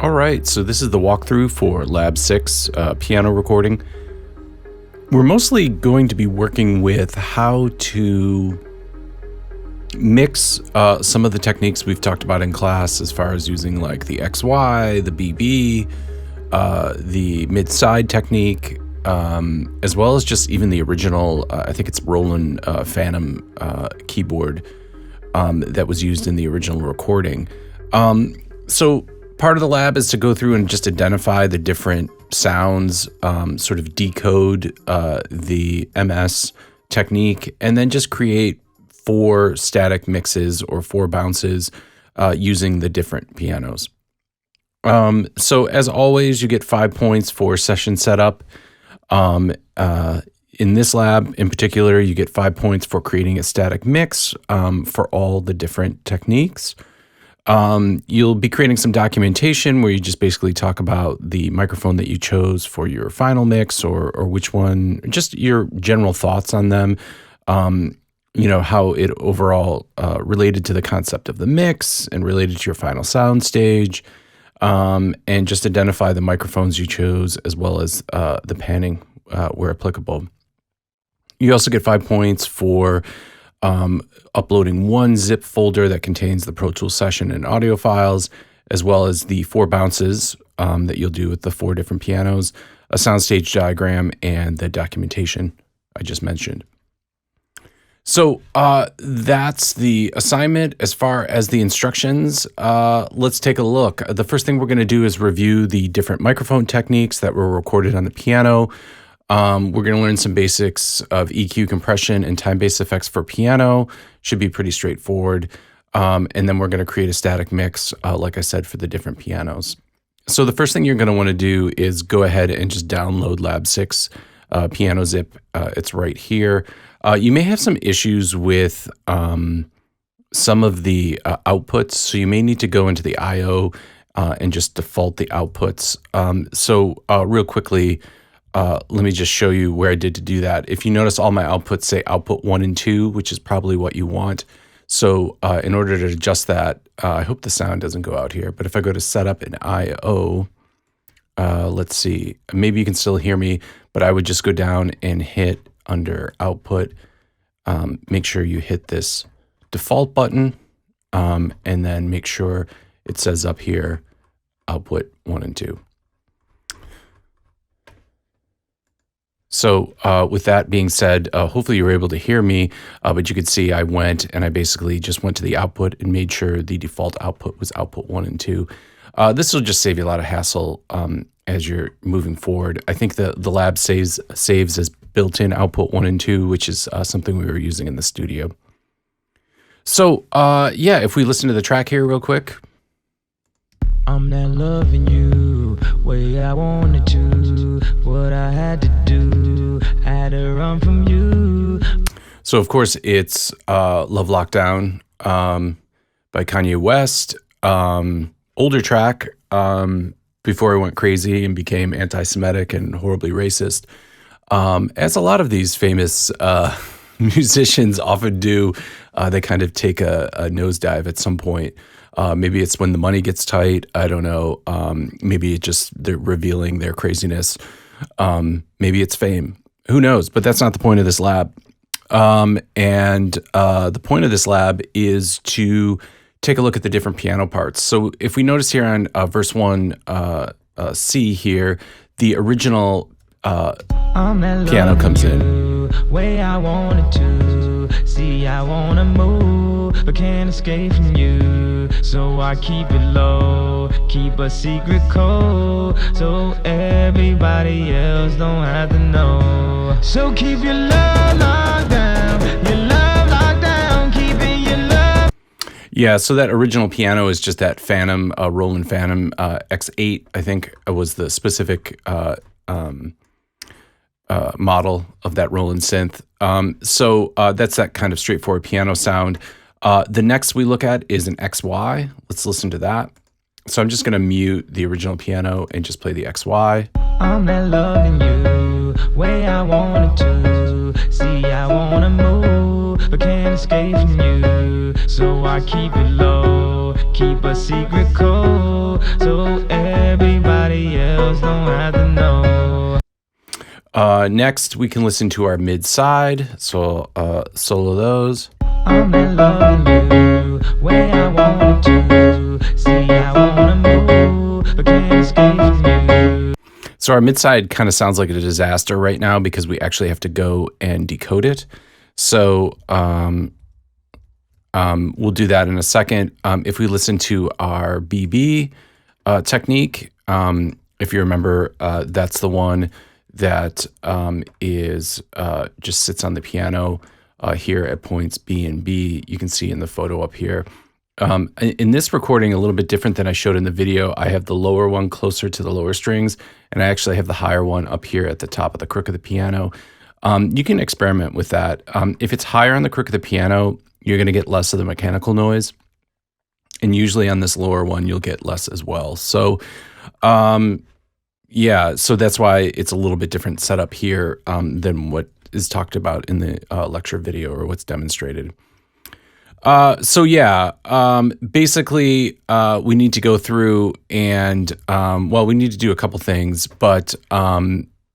All right, so this is the walkthrough for Lab 6 piano recording. We're mostly going to be working with how to mix some of the techniques we've talked about in class as far as using like the XY, the BB, the mid-side technique, as well as just even the original, I think it's Roland Phantom keyboard that was used in the original recording. So part of the lab is to go through and just identify the different sounds, sort of decode the MS technique, and then just create 4 static mixes or 4 bounces using the different pianos. So as always, you get 5 points for session setup. In this lab in particular, you get 5 points for creating a static mix for all the different techniques. You'll be creating some documentation where you just basically talk about the microphone that you chose for your final mix or which one, just your general thoughts on them, how it overall related to the concept of the mix and related to your final soundstage, and just identify the microphones you chose as well as the panning where applicable. You also get 5 points for uploading 1 zip folder that contains the Pro Tools session and audio files, as well as the 4 bounces that you'll do with the 4 different pianos, a soundstage diagram, and the documentation I just mentioned. So that's the assignment. As far as the instructions, let's take a look. The first thing we're going to do is review the different microphone techniques that were recorded on the piano. We're going to learn some basics of EQ, compression, and time-based effects for piano. Should be pretty straightforward. And then we're going to create a static mix, like I said, for the different pianos. So the first thing you're going to want to do is go ahead and just download Lab 6 piano zip. It's right here. You may have some issues with some of the outputs, so you may need to go into the I/O and just default the outputs. So real quickly, let me just show you where I did to do that. If you notice, all my outputs say output 1 and 2, which is probably what you want. So in order to adjust that, I hope the sound doesn't go out here, but if I go to setup in I/O, let's see, maybe you can still hear me, but I would just go down and hit under output, make sure you hit this default button, and then make sure it says up here, output 1 and 2. So with that being said, hopefully you were able to hear me, but you could see I went and I basically just went to the output and made sure the default output was output 1 and 2. This will just save you a lot of hassle as you're moving forward. I think the lab saves as built-in output 1 and 2, which is something we were using in the studio. So if we listen to the track here real quick. I'm not loving you way I wanted to, what I had to do, had to run from you. So of course it's Love Lockdown by Kanye West, older track, before I went crazy and became anti-Semitic and horribly racist. As a lot of these famous musicians often do, they kind of take a nosedive at some point. Maybe it's when the money gets tight. I don't know. Maybe it just they're revealing their craziness. Maybe it's fame. Who knows? But that's not the point of this lab. And the point of this lab is to take a look at the different piano parts. So if we notice here on verse 1, C here, the original piano comes in. Way I wanted to, see I wanna move, but can't escape from you. So I keep it low, keep a secret code, so everybody else don't have to know. So keep your love locked down, your love locked down, keeping your love. Yeah, so that original piano is just that Phantom, Roland Phantom X8, I think was the specific model of that Roland synth. So that's that kind of straightforward piano sound. The next we look at is an XY. Let's listen to that. So I'm just going to mute the original piano and just play the XY. I'm not loving you way I wanted to, see I wanna move, but can't escape from you. So I keep it low, keep a secret code, so Next, we can listen to our mid side. So solo those. I'm in love with you, way I wanted to. See, I wanna move, but can't escape from you. So our mid side kind of sounds like a disaster right now because we actually have to go and decode it. So we'll do that in a second. If we listen to our BB technique, if you remember, that's the one that is just sits on the piano here at points B and B. You can see in the photo up here. In this recording, a little bit different than I showed in the video, I have the lower one closer to the lower strings, and I actually have the higher one up here at the top of the crook of the piano. You can experiment with that. If it's higher on the crook of the piano, you're going to get less of the mechanical noise. And usually on this lower one, you'll get less as well. So, yeah, so that's why it's a little bit different setup here than what is talked about in the lecture video or what's demonstrated. So yeah, basically, we need to go through and, well, we need to do a couple things, but,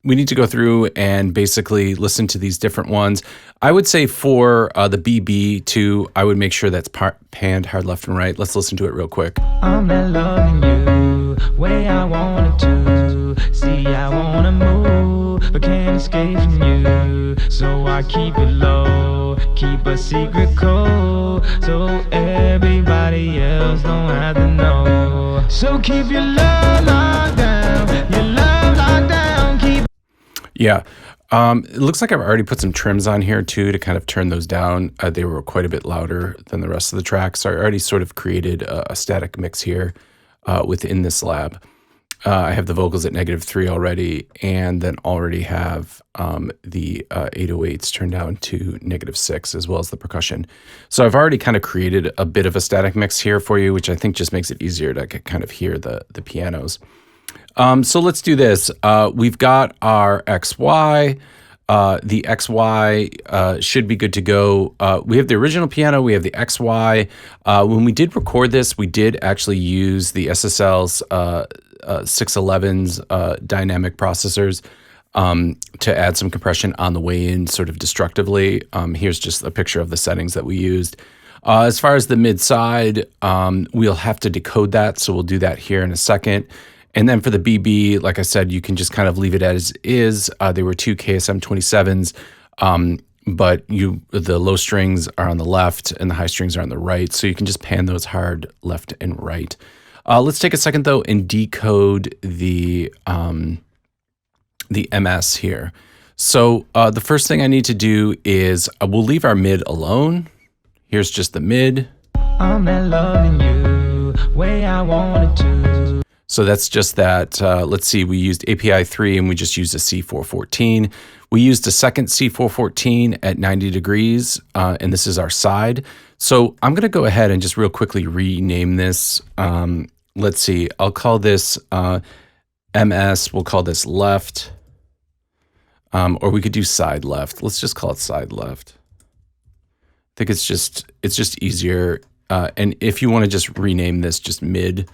we need to go through and basically listen to these different ones. I would say for, the BB too, I would make sure that's panned hard left and right. Let's listen to it real quick. I'm in love with you, way I wanted to. See, I wanna move, but can't escape from you. So I keep it low, keep a secret code, so everybody else don't have to know. So keep your love locked down, your love locked down, keep. Yeah. It looks like I've already put some trims on here too to kind of turn those down. They were quite a bit louder than the rest of the track. So I already sort of created a static mix here within this lab. I have the vocals at -3 already, and then already have the 808s turned down to -6, as well as the percussion. So I've already kind of created a bit of a static mix here for you, which I think just makes it easier to kind of hear the pianos. So let's do this. We've got our XY. The XY should be good to go. We have the original piano. We have the XY. When we did record this, we did actually use the SSL's 611's dynamic processors to add some compression on the way in sort of destructively. Here's just a picture of the settings that we used. As far as the mid side, we'll have to decode that. So we'll do that here in a second. And then for the BB, like I said, you can just kind of leave it as is. There were two KSM 27s, but the low strings are on the left and the high strings are on the right. So you can just pan those hard left and right. Let's take a second though and decode the MS here. So the first thing I need to do is we'll leave our mid alone. Here's just the mid. I'm in loving you, way I wanted to. So that's just that. Let's see, we used API 3 and we just used a C414. We used a second C414 at 90 degrees, and this is our side. So I'm going to go ahead and just real quickly rename this. Let's see, I'll call this MS, we'll call this left, or we could do side left. Let's just call it side left. I think it's just easier. And if you want to just rename this just mid,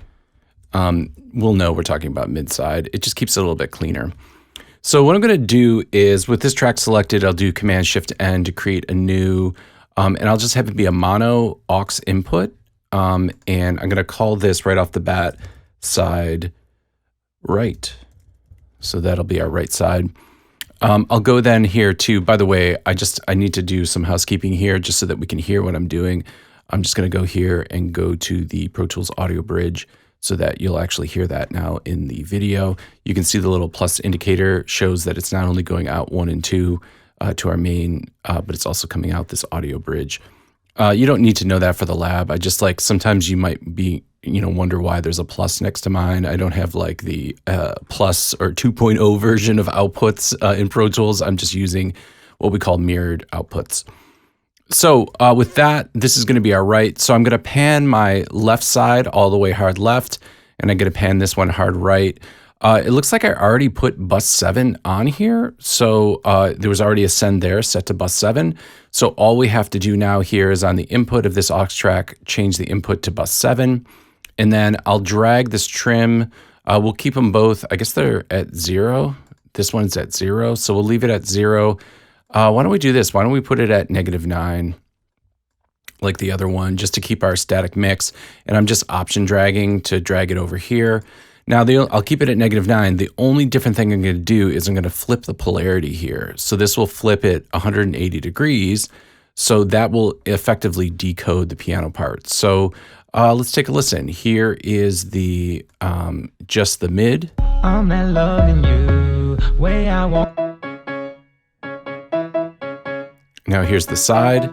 we'll know we're talking about mid side. It just keeps it a little bit cleaner. So what I'm going to do is with this track selected, I'll do Command Shift N to create a new, and I'll just have it be a mono aux input. And I'm going to call this right off the bat side right. So that'll be our right side. I'll go then here too. By the way, I need to do some housekeeping here just so that we can hear what I'm doing. I'm just going to go here and go to the Pro Tools audio bridge so that you'll actually hear that now in the video. You can see the little plus indicator shows that it's not only going out 1 and 2 to our main, but it's also coming out this audio bridge. You don't need to know that for the lab. I just like, sometimes you might be, wonder why there's a plus next to mine. I don't have like the plus or 2.0 version of outputs in Pro Tools. I'm just using what we call mirrored outputs. So with that, this is going to be our right. So I'm going to pan my left side all the way hard left, and I'm going to pan this one hard right. It looks like I already put bus 7 on here. So there was already a send there set to bus 7. So all we have to do now here is on the input of this aux track, change the input to bus 7. And then I'll drag this trim. We'll keep them both, I guess they're at 0. This one's at 0, so we'll leave it at 0. Why don't we do this? Why don't we put it at -9, like the other one, just to keep our static mix. And I'm just option dragging to drag it over here. Now, I'll keep it at -9. The only different thing I'm going to do is I'm going to flip the polarity here. So this will flip it 180 degrees. So that will effectively decode the piano part. So let's take a listen. Here is the just the mid. I'm not loving you way I want. Now here's the side.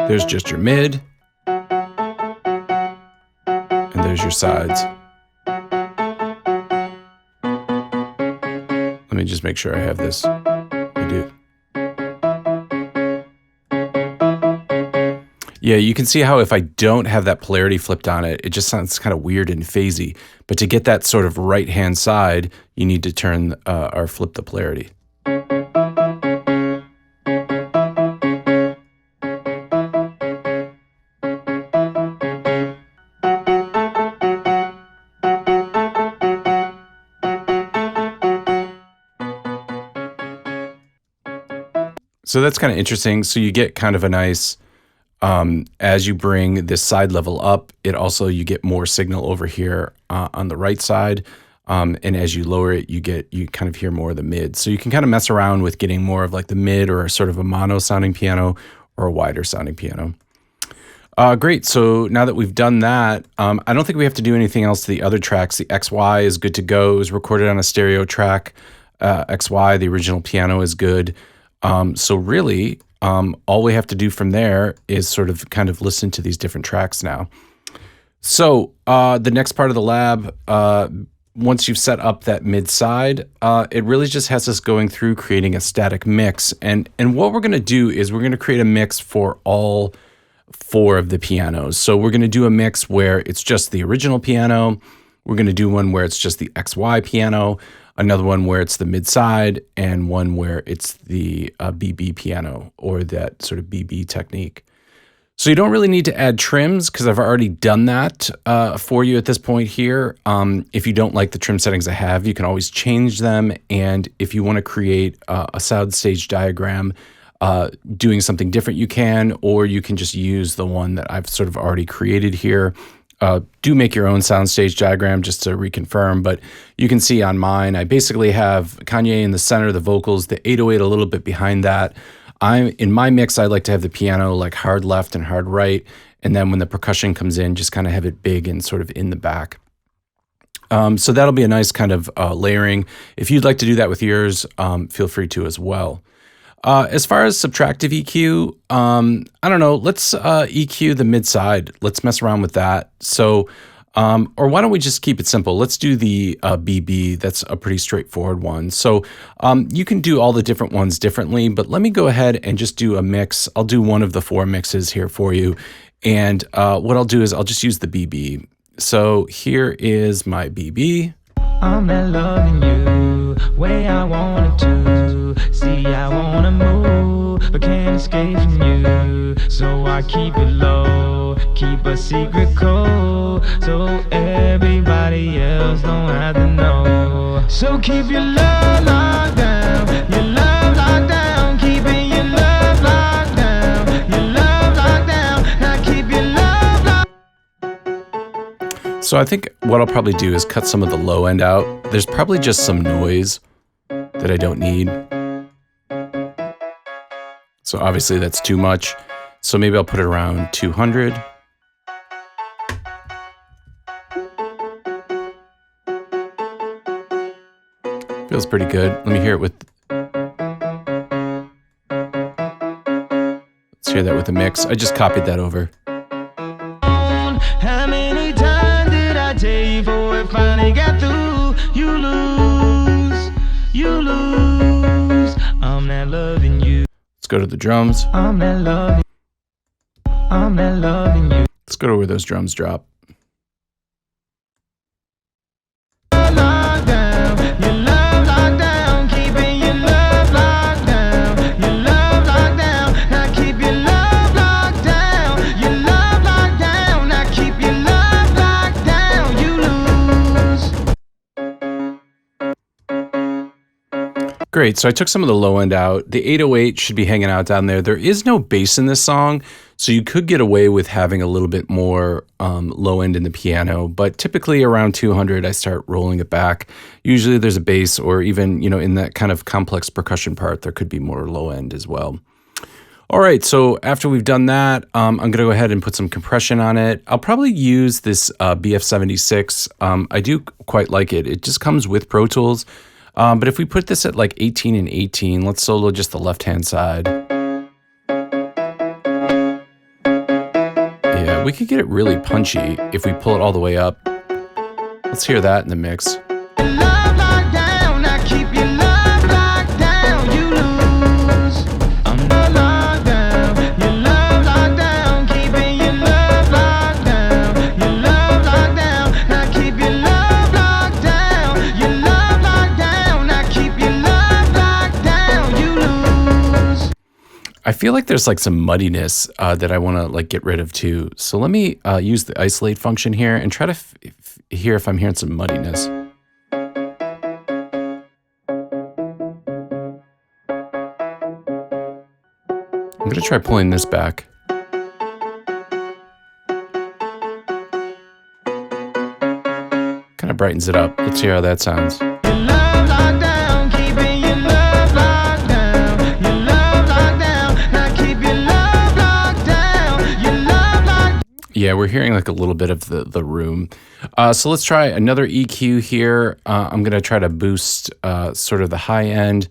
There's just your mid, and there's your sides. Let me just make sure I have this. I do. Yeah, you can see how if I don't have that polarity flipped on it, it just sounds kind of weird and phasey. But to get that sort of right-hand side, you need to turn or flip the polarity. So that's kind of interesting. So you get kind of a nice, as you bring this side level up, you get more signal over here on the right side. And as you lower it, you kind of hear more of the mid. So you can kind of mess around with getting more of like the mid or sort of a mono sounding piano or a wider sounding piano. Great. So now that we've done that, I don't think we have to do anything else to the other tracks. The XY is good to go. It was recorded on a stereo track. XY, the original piano, is good. So really, all we have to do from there is sort of kind of listen to these different tracks now. So the next part of the lab, once you've set up that mid side, it really just has us going through creating a static mix. And what we're going to do is we're going to create a mix for all 4 of the pianos. So we're going to do a mix where it's just the original piano. We're going to do one where it's just the XY piano, another one where it's the mid side, and one where it's the BB piano, or that sort of BB technique. So you don't really need to add trims because I've already done that for you at this point here. If you don't like the trim settings I have, you can always change them. And if you want to create a Soundstage diagram doing something different, you can, or you can just use the one that I've sort of already created here. Do make your own Soundstage diagram just to reconfirm, but you can see on mine, I basically have Kanye in the center, the vocals, the 808 a little bit behind that. In my mix, I like to have the piano like hard left and hard right, and then when the percussion comes in, just kind of have it big and sort of in the back. So that'll be a nice kind of layering. If you'd like to do that with yours, feel free to as well. As far as subtractive EQ, I don't know, let's EQ the mid side. Let's mess around with that. So, or why don't we just keep it simple? Let's do the BB. That's a pretty straightforward one. So you can do all the different ones differently, but let me go ahead and just do a mix. I'll do one of the 4 mixes here for you. And what I'll do is I'll just use the BB. So here is my BB. I'm not loving you way I wanted to. See, I wanna move, but can't escape from you. So I keep it low, keep a secret code, so everybody else don't have to know. So keep your love locked down, your love locked down, keeping your love locked down, your love locked down. Now keep your love locked. So I think what I'll probably do is cut some of the low end out. There's probably just some noise that I don't need. So obviously that's too much. So maybe I'll put it around 200. Feels pretty good. Let me hear it with... Let's hear that with the mix. I just copied that over. How many times did I tell you before it finally got through? You lose, you lose. I'm not loving you. Let's go to the drums. I'm not loving you. Let's go to where those drums drop. Locked down, your love locked down, keep Great. So I took some of the low end out. The 808 should be hanging out down there. There is no bass in this song, so you could get away with having a little bit more low end in the piano. But typically around 200, I start rolling it back. Usually there's a bass, or even in that kind of complex percussion part, there could be more low end as well. All right, so after we've done that, I'm going to go ahead and put some compression on it. I'll probably use this BF76. I do quite like it. It just comes with Pro Tools. But if we put this at like 18 and 18, let's solo just the left-hand side. Yeah, we could get it really punchy if we pull it all the way up. Let's hear that in the mix. I feel like there's like some muddiness that I want to like get rid of too. So let me use the isolate function here and try to hear if I'm hearing some muddiness. I'm going to try pulling this back. Kind of brightens it up. Let's hear how that sounds. Yeah, we're hearing like a little bit of the room. So let's try another EQ here. I'm going to try to boost sort of the high end.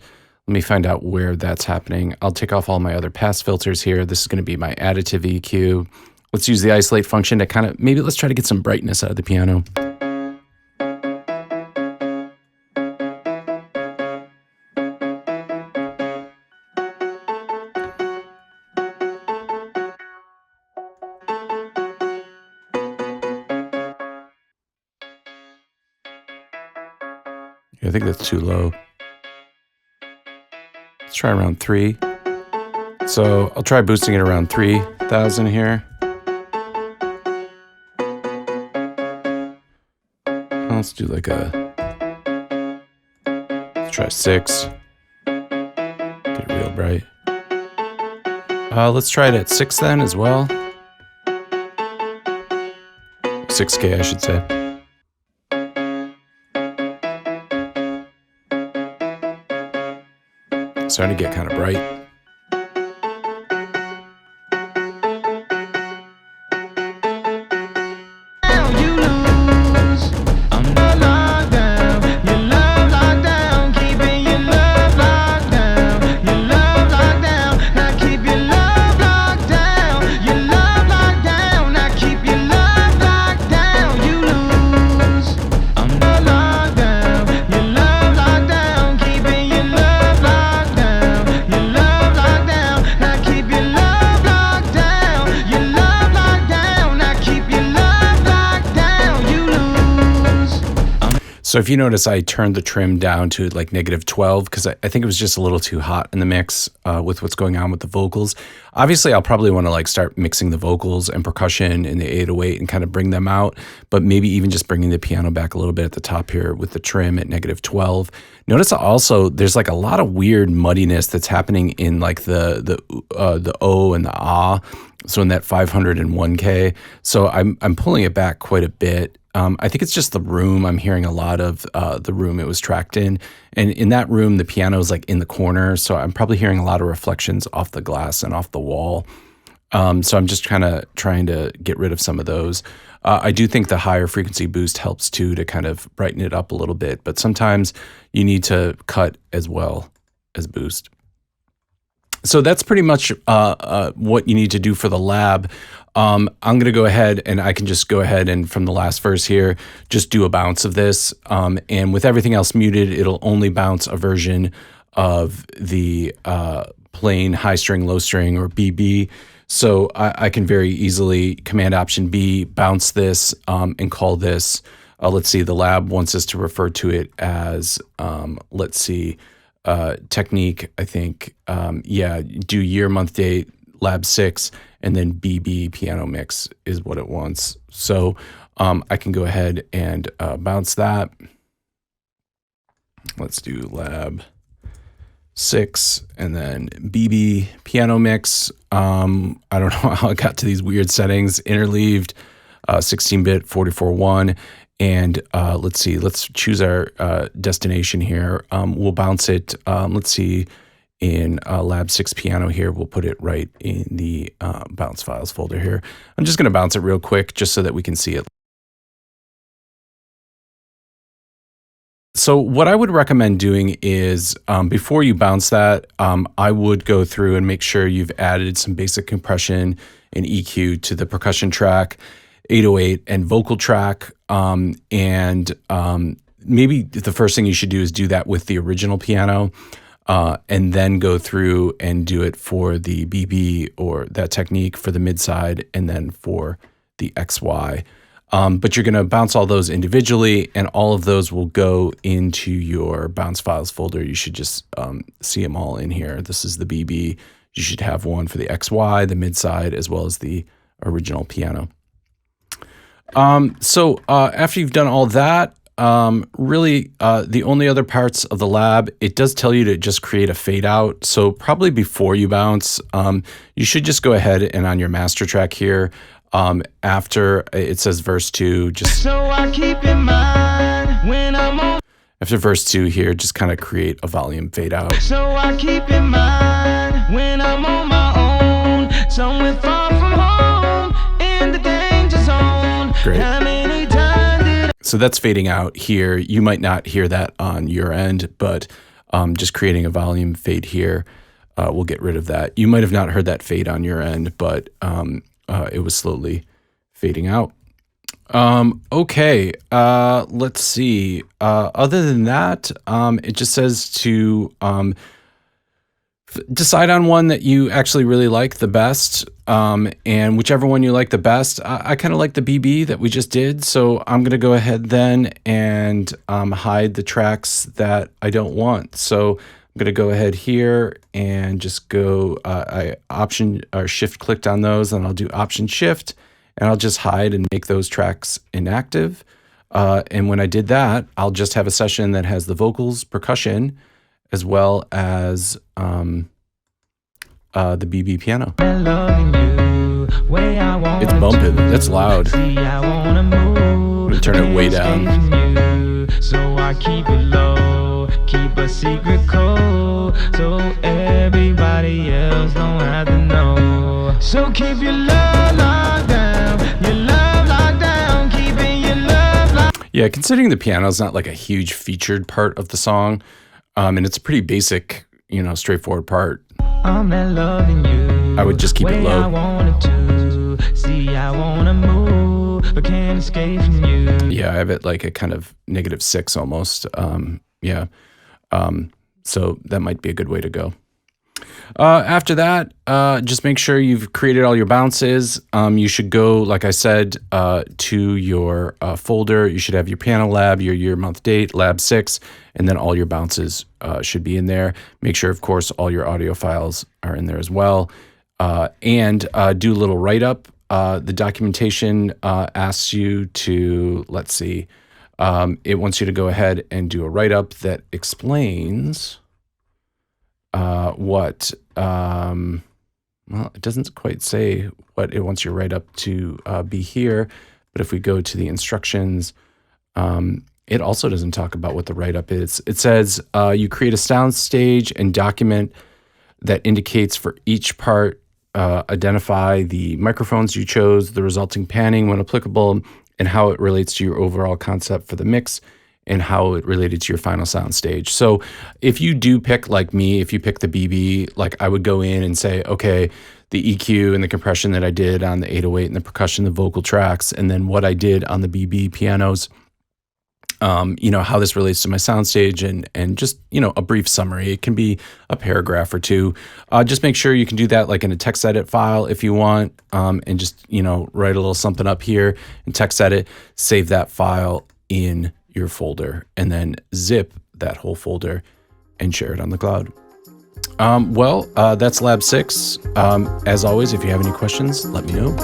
Let me find out where that's happening. I'll take off all my other pass filters here. This is going to be my additive EQ. Let's use the isolate function to kind of, maybe let's try to get some brightness out of the piano. I think that's too low. Let's try around 3. So I'll try boosting it around 3,000 here. Let's do like let's try 6. Get it real bright. Let's try it at 6 then as well. 6K, I should say. Starting to get kind of bright. So if you notice, I turned the trim down to like -12 because I think it was just a little too hot in the mix with what's going on with the vocals. Obviously, I'll probably want to like start mixing the vocals and percussion in the 808 and kind of bring them out, but maybe even just bringing the piano back a little bit at the top here with the trim at -12. Notice also there's like a lot of weird muddiness that's happening in like the O and the ah. So in that 501K. So I'm pulling it back quite a bit. I think it's just the room. I'm hearing a lot of the room it was tracked in. And in that room, the piano is like in the corner. So I'm probably hearing a lot of reflections off the glass and off the wall. So I'm just kind of trying to get rid of some of those. I do think the higher frequency boost helps too to kind of brighten it up a little bit. But sometimes you need to cut as well as boost. So that's pretty much what you need to do for the lab. I'm going to go ahead and I can just go ahead and from the last verse here, just do a bounce of this. And with everything else muted, it'll only bounce a version of the plain high string, low string, or BB. So I can very easily Command Option B, bounce this and call this, let's see, the lab wants us to refer to it as, let's see, technique, I think, do year, month, date, lab 6, and then BB piano mix is what it wants. So I can go ahead and bounce that. Let's do lab 6, and then BB piano mix. I don't know how I got to these weird settings. Interleaved, 16-bit, 44.1. And let's see, let's choose our destination here. We'll bounce it, let's see, in Lab 6 piano here. We'll put it right in the bounce files folder here. I'm just going to bounce it real quick just so that we can see it. So what I would recommend doing is before you bounce that, I would go through and make sure you've added some basic compression and EQ to the percussion track, 808 and vocal track. Maybe the first thing you should do is do that with the original piano, and then go through and do it for the BB or that technique for the mid side, and then for the XY. But you're going to bounce all those individually, and all of those will go into your bounce files folder. You should just see them all in here. This is the BB. You should have one for the XY, the mid side, as well as the original piano. So after you've done all that, really the only other parts of the lab, it does tell you to just create a fade out. So probably before you bounce, you should just go ahead and on your master track here, after it says verse 2, just So I keep in mind when I'm on. after verse 2 here, just kind of create a volume fade out. So I keep in mind when I'm on my own, somewhere far from home, in the danger zone. Great. How many times did So that's fading out here. You might not hear that on your end, but just creating a volume fade here will get rid of that. You might have not heard that fade on your end, but it was slowly fading out. Okay, let's see. Other than that, it just says to decide on one that you actually really like the best, and whichever one you like the best. I kind of like the BB that we just did, so I'm going to go ahead then and hide the tracks that I don't want. So I'm going to go ahead here and just go, I option or shift clicked on those, and I'll do option shift, and I'll just hide and make those tracks inactive. And when I did that, I'll just have a session that has the vocals, percussion, as well as the BB piano. It's bumping. That's loud. I'm gonna turn it way down. So I keep it low, keep a secret code, so everybody else don't have to know. So keep your love locked down, your love locked down, keeping your love locked. Yeah, considering the piano is not like a huge featured part of the song, and it's a pretty basic, straightforward part, I'm not loving you. I would just keep it way I low. wanted to. See, I wanna move, but can't escape from you. Yeah, I have it like a kind of -6 almost. Yeah. So that might be a good way to go. After that, just make sure you've created all your bounces. You should go, like I said, to your folder. You should have your piano lab, your year, month, date, lab 6, and then all your bounces should be in there. Make sure, of course, all your audio files are in there as well. And do a little write-up. The documentation asks you to, let's see, it wants you to go ahead and do a write-up that explains what, well, it doesn't quite say what it wants your write-up to be here, but if we go to the instructions, it also doesn't talk about what the write-up is. It says you create a soundstage and document that indicates for each part, identify the microphones you chose, the resulting panning when applicable, and how it relates to your overall concept for the mix, and how it related to your final sound stage. So if you do pick, like me, if you pick the BB, like I would go in and say, okay, the EQ and the compression that I did on the 808 and the percussion, the vocal tracks, and then what I did on the BB pianos, how this relates to my soundstage, and just, a brief summary. It can be a paragraph or two. Just make sure you can do that like in a text edit file if you want, and just, write a little something up here and text edit, save that file in your folder, and then zip that whole folder and share it on the cloud. That's lab 6. As always, if you have any questions, let me know.